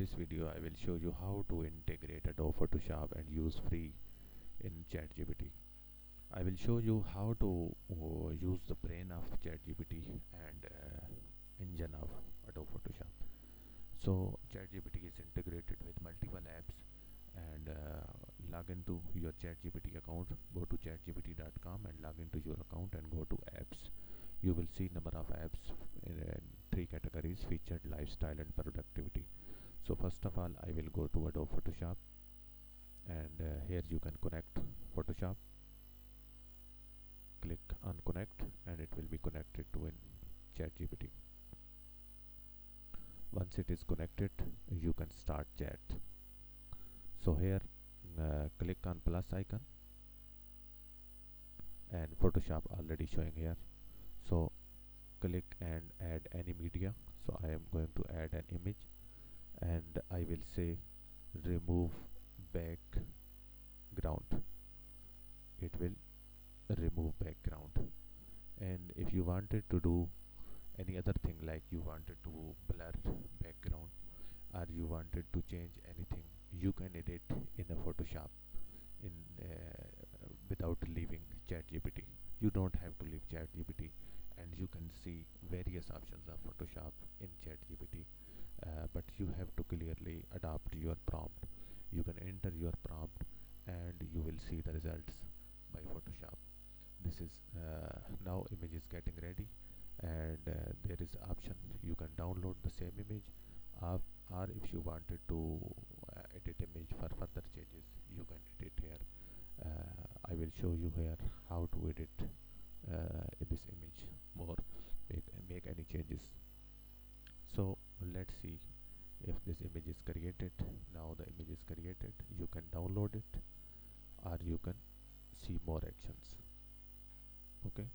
This video I will show you how to integrate Adobe Photoshop and use free in ChatGPT. I will show you how to use the brain of ChatGPT and engine of Adobe Photoshop. So ChatGPT is integrated with multiple apps and log into your ChatGPT account. Go to chatgpt.com and log into your account and go to apps. You will see number of apps in three categories: featured, lifestyle and productivity. So first of all I will go to Adobe Photoshop and here you can connect Photoshop. Click on connect and it will be connected to in ChatGPT. Once it is connected you can start chat. So here click on plus icon and Photoshop already showing here. So click and add any media. So I am going to add an image and I will say remove background. It will remove background. And if you wanted to do any other thing, like you wanted to blur background or you wanted to change anything, you can edit in a Photoshop in without leaving ChatGPT. You don't have to leave ChatGPT and you can see various options of Photoshop in ChatGPT, but you have to clearly adopt your prompt. You can enter your prompt and you will see the results by Photoshop. This is now image is getting ready and there is option you can download the same image, or if you wanted to edit image for further changes you can edit here. I will show you here how to edit in this image more, make any changes. So let's see if this image is created. Now the image is created, you can download it or you can see more actions. Okay,